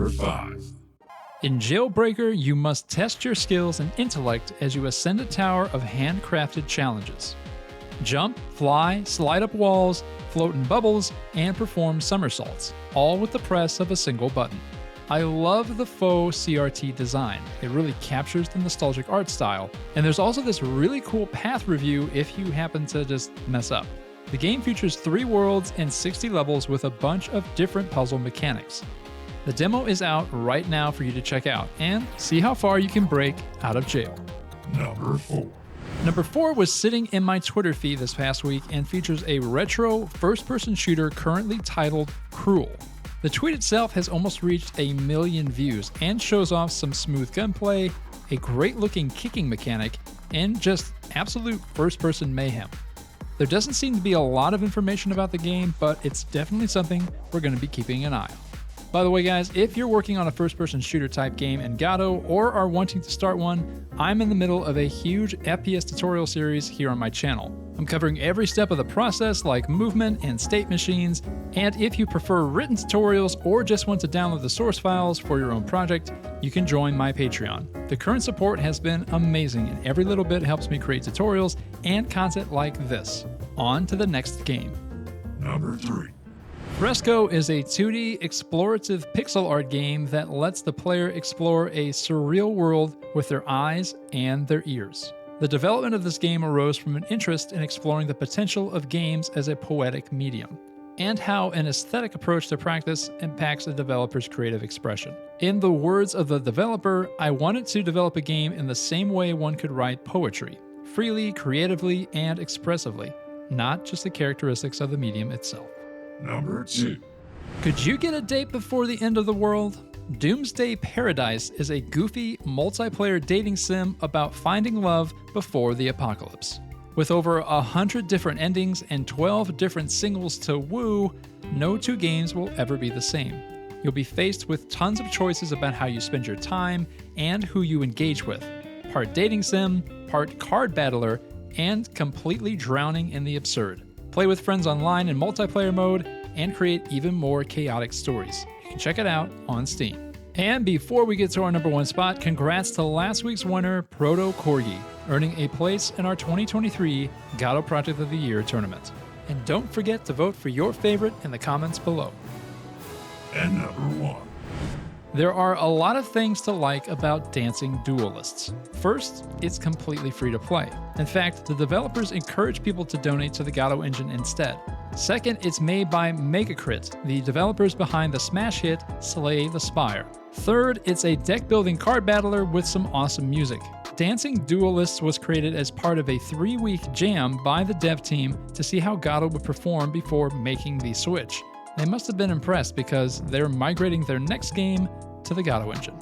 Number 5. In Jailbreaker, you must test your skills and intellect as you ascend a tower of handcrafted challenges. Jump, fly, slide up walls, float in bubbles, and perform somersaults, all with the press of a single button. I love the faux CRT design. It really captures the nostalgic art style, and there's also this really cool path review if you happen to just mess up. The game features 3 worlds and 60 levels with a bunch of different puzzle mechanics. The demo is out right now for you to check out and see how far you can break out of jail. Number 4. Number 4 was sitting in my Twitter feed this past week and features a retro first-person shooter currently titled Cruel. The tweet itself has almost reached 1 million views and shows off some smooth gunplay, a great-looking kicking mechanic, and just absolute first-person mayhem. There doesn't seem to be a lot of information about the game, but it's definitely something we're going to be keeping an eye on. By the way, guys, if you're working on a first-person shooter type game in Godot or are wanting to start one, I'm in the middle of a huge FPS tutorial series here on my channel. I'm covering every step of the process like movement and state machines, and if you prefer written tutorials or just want to download the source files for your own project, you can join my Patreon. The current support has been amazing, and every little bit helps me create tutorials and content like this. On to the next game. Number 3. Fresco is a 2D explorative pixel art game that lets the player explore a surreal world with their eyes and their ears. The development of this game arose from an interest in exploring the potential of games as a poetic medium, and how an aesthetic approach to practice impacts a developer's creative expression. In the words of the developer, I wanted to develop a game in the same way one could write poetry, freely, creatively, and expressively, not just the characteristics of the medium itself. Number 2. Could you get a date before the end of the world? Doomsday Paradise is a goofy, multiplayer dating sim about finding love before the apocalypse. With over 100 different endings and 12 different singles to woo, no 2 games will ever be the same. You'll be faced with tons of choices about how you spend your time and who you engage with. Part dating sim, part card battler, and completely drowning in the absurd. Play with friends online in multiplayer mode, and create even more chaotic stories. You can check it out on Steam. And before we get to our number 1 spot, congrats to last week's winner, Proto Corgi, earning a place in our 2023 Godot Project of the Year tournament. And don't forget to vote for your favorite in the comments below. And number 1. There are a lot of things to like about Dancing Duelists. First, it's completely free to play. In fact, the developers encourage people to donate to the Godot Engine instead. Second, it's made by Megacrit, the developers behind the smash hit Slay the Spire. Third, it's a deck-building card battler with some awesome music. Dancing Duelists was created as part of a 3-week jam by the dev team to see how Godot would perform before making the switch. They must have been impressed because they're migrating their next game to the Godot Engine.